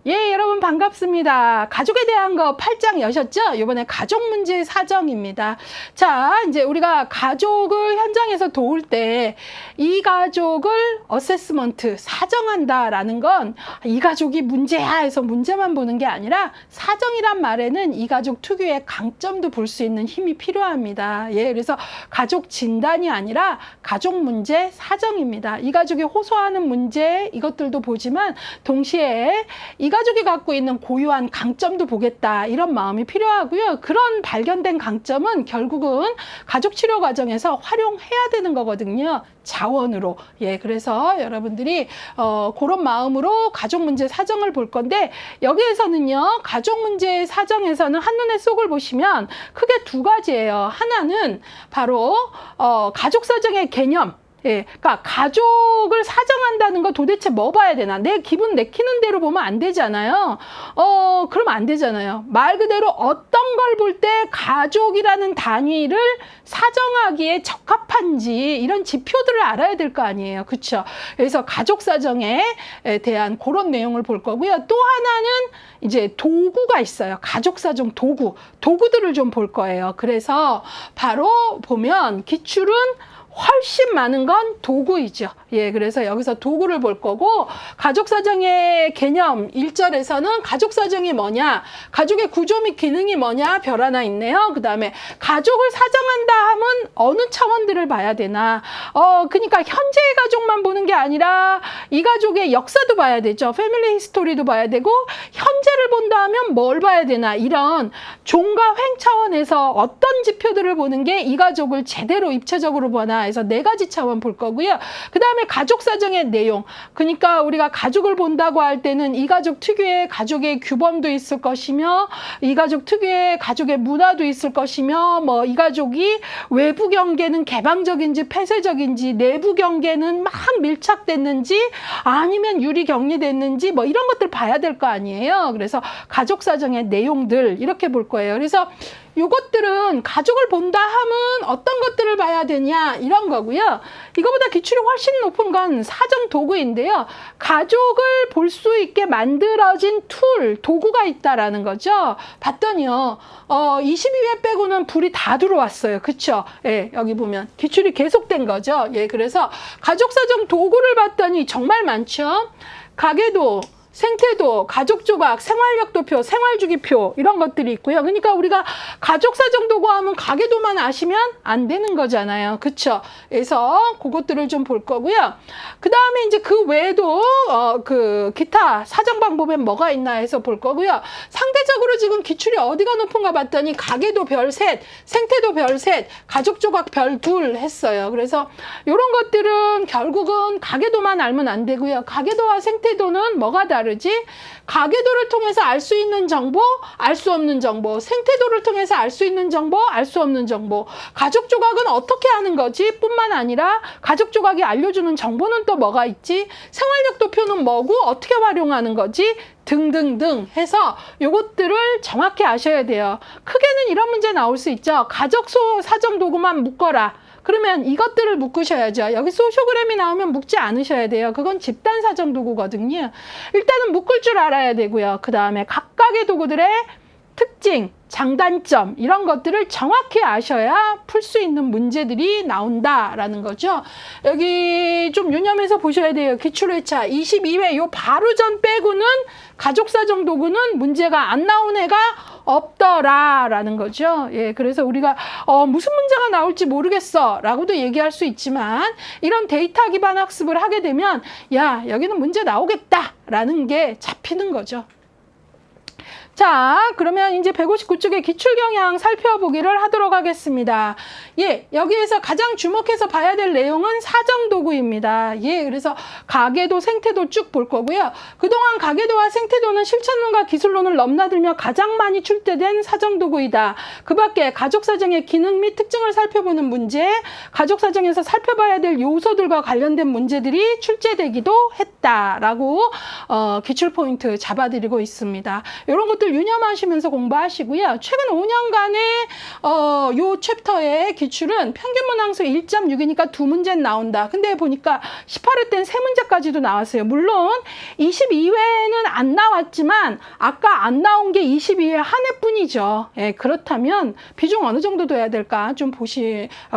예, 여러분 반갑습니다. 가족에 대한 거 8장 여셨죠? 이번에 가족 문제 사정입니다. 자, 이제 우리가 가족을 현장에서 도울 때 이 가족을 어세스먼트, 사정한다라는 건 이 가족이 문제야 해서 문제만 보는 게 아니라 사정이란 말에는 이 가족 특유의 강점도 볼 수 있는 힘이 필요합니다. 예, 그래서 가족 진단이 아니라 가족 문제 사정입니다. 이 가족이 호소하는 문제 이것들도 보지만 동시에 이 가족이 갖고 있는 고유한 강점도 보겠다 이런 마음이 필요하고요. 그런 발견된 강점은 결국은 가족 치료 과정에서 활용해야 되는 거거든요. 자원으로. 예, 그래서 여러분들이 그런 마음으로 가족 문제 사정을 볼 건데 여기에서는요. 가족 문제 사정에서는 한눈에 쏙을 보시면 크게 두 가지예요. 하나는 바로 가족 사정의 개념. 예, 그러니까 가족을 사정한다는 거 도대체 뭐 봐야 되나? 내 기분 내키는 대로 보면 안 되잖아요. 그러면 안 되잖아요. 말 그대로 어떤 걸 볼 때 가족이라는 단위를 사정하기에 적합한지 이런 지표들을 알아야 될 거 아니에요. 그렇죠? 그래서 가족 사정에 대한 그런 내용을 볼 거고요. 또 하나는 이제 도구가 있어요. 가족 사정 도구들을 좀 볼 거예요. 그래서 바로 보면 기출은 훨씬 많은 건 도구이죠. 예, 그래서 여기서 도구를 볼 거고 가족사정의 개념 1절에서는 가족사정이 뭐냐, 가족의 구조 및 기능이 뭐냐 별 하나 있네요. 그 다음에 가족을 사정한다 하면 어느 차원들을 봐야 되나, 그러니까 현재의 가족만 보는 게 아니라 이 가족의 역사도 봐야 되죠. 패밀리 히스토리도 봐야 되고 현재를 본다 하면 뭘 봐야 되나, 이런 종과 횡 차원에서 어떤 지표들을 보는 게 이 가족을 제대로 입체적으로 보나 해서 네 가지 차원 볼 거고요. 그 다음에 가족 사정의 내용, 그러니까 우리가 가족을 본다고 할 때는 이 가족 특유의 가족의 규범도 있을 것이며 이 가족 특유의 가족의 문화도 있을 것이며 뭐 이 가족이 외부 경계는 개방적인지 폐쇄적인지 내부 경계는 막 밀착됐는지 아니면 유리 격리됐는지 뭐 이런 것들 봐야 될 거 아니에요. 그래서 가족 사정의 내용들 이렇게 볼 거예요. 그래서 요것들은 가족을 본다 하면 어떤 것들을 봐야 되냐 이런 거고요. 이거보다 기출이 훨씬 높은 건 사정 도구인데요. 가족을 볼 수 있게 만들어진 도구가 있다라는 거죠. 봤더니요. 22회 빼고는 불이 다 들어왔어요. 그쵸? 예, 여기 보면 기출이 계속된 거죠. 예, 그래서 가족 사정 도구를 봤더니 정말 많죠. 가계도, 생태도, 가족조각, 생활력도표, 생활주기표 이런 것들이 있고요. 그러니까 우리가 가족사정도구 하면 가계도만 아시면 안 되는 거잖아요. 그쵸? 그래서 그것들을 좀 볼 거고요. 그 다음에 이제 그 외에도 그 기타 사정 방법엔 뭐가 있나 해서 볼 거고요. 상대적으로 지금 기출이 어디가 높은가 봤더니 가계도 별 3, 생태도 별 3, 가족조각 별 2 했어요. 그래서 이런 것들은 결국은 가계도만 알면 안 되고요. 가계도와 생태도는 뭐가 다르지? 가계도를 통해서 알 수 있는 정보, 알 수 없는 정보, 생태도를 통해서 알 수 있는 정보, 알 수 없는 정보, 가족 조각은 어떻게 하는 거지? 뿐만 아니라 가족 조각이 알려주는 정보는 또 뭐가 있지? 생활력 도표는 뭐고 어떻게 활용하는 거지? 등등등 해서 요것들을 정확히 아셔야 돼요. 크게는 이런 문제 나올 수 있죠. 가족 사정 도구만 묶어라. 그러면 이것들을 묶으셔야죠. 여기 소쇼그램이 나오면 묶지 않으셔야 돼요. 그건 집단 사정 도구거든요. 일단은 묶을 줄 알아야 되고요. 그 다음에 각각의 도구들의 특징, 장단점 이런 것들을 정확히 아셔야 풀 수 있는 문제들이 나온다라는 거죠. 여기 좀 유념해서 보셔야 돼요. 기출회차 22회 요 바로 전 빼고는 가족사정 도구는 문제가 안 나온 애가 없더라라는 거죠. 예, 그래서 우리가 무슨 문제가 나올지 모르겠어 라고도 얘기할 수 있지만 이런 데이터 기반 학습을 하게 되면 야, 여기는 문제 나오겠다라는 게 잡히는 거죠. 자, 그러면 이제 159쪽의 기출경향 살펴보기를 하도록 하겠습니다. 예, 여기에서 가장 주목해서 봐야 될 내용은 사정도구입니다. 예, 그래서 가계도, 생태도 쭉 볼 거고요. 그동안 가계도와 생태도는 실천론과 기술론을 넘나들며 가장 많이 출제된 사정도구이다. 그 밖에 가족사정의 기능 및 특징을 살펴보는 문제, 가족사정에서 살펴봐야 될 요소들과 관련된 문제들이 출제되기도 했다라고 기출 포인트 잡아드리고 있습니다. 이런 것들 요소들 유념하시면서 공부하시고요. 최근 5년간의 요 챕터의 기출은 평균 문항수 1.6이니까 2문제 나온다. 근데 보니까 18회 땐 3문제까지도 나왔어요. 물론 22회는 안 나왔지만 아까 안 나온 게 22회 한 해뿐이죠. 예, 그렇다면 비중 어느 정도 둬야 될까 좀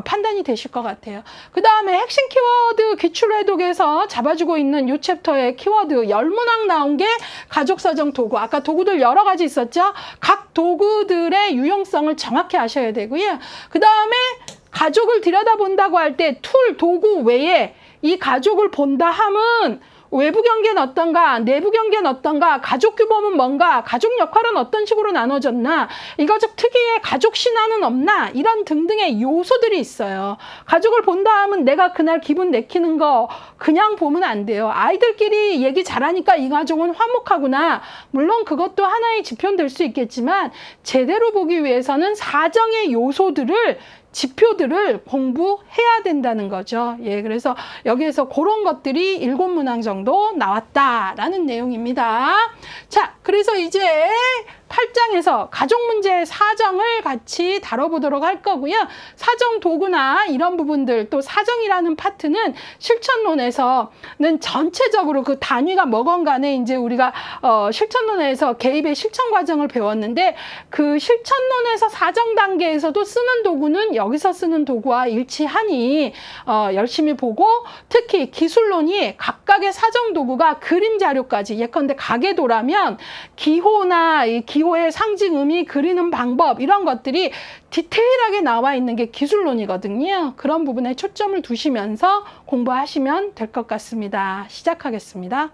판단이 되실 것 같아요. 그 다음에 핵심 키워드 기출해독에서 잡아주고 있는 요 챕터의 키워드 10문항 나온 게 가족사정 도구. 아까 도구들 여러 가지 있었죠. 각 도구들의 유용성을 정확히 아셔야 되고요. 그 다음에 가족을 들여다본다고 할 때 툴, 도구 외에 이 가족을 본다 함은 외부 경계는 어떤가, 내부 경계는 어떤가, 가족 규모는 뭔가, 가족 역할은 어떤 식으로 나눠졌나, 이 가족 특유의 가족 신화는 없나, 이런 등등의 요소들이 있어요. 가족을 본다 하면 내가 그날 기분 내키는 거 그냥 보면 안 돼요. 아이들끼리 얘기 잘하니까 이 가족은 화목하구나. 물론 그것도 하나의 지표는 될 수 있겠지만 제대로 보기 위해서는 사정의 요소들을 지표들을 공부해야 된다는 거죠. 예, 그래서 여기에서 그런 것들이 7문항 정도 나왔다라는 내용입니다. 자, 그래서 이제 8장에서 가족 문제 사정을 같이 다뤄보도록 할 거고요. 사정 도구나 이런 부분들, 또 사정이라는 파트는 실천론에서는 전체적으로 그 단위가 뭐건 간에 이제 우리가 실천론에서 개입의 실천 과정을 배웠는데 그 실천론에서 사정 단계에서도 쓰는 도구는 여기서 쓰는 도구와 일치하니 열심히 보고, 특히 기술론이 각각의 사정 도구가 그림 자료까지, 예컨대 가계도라면 기호나 이 기호의 상징 의미, 그리는 방법, 이런 것들이 디테일하게 나와 있는 게 기술론이거든요. 그런 부분에 초점을 두시면서 공부하시면 될 것 같습니다. 시작하겠습니다.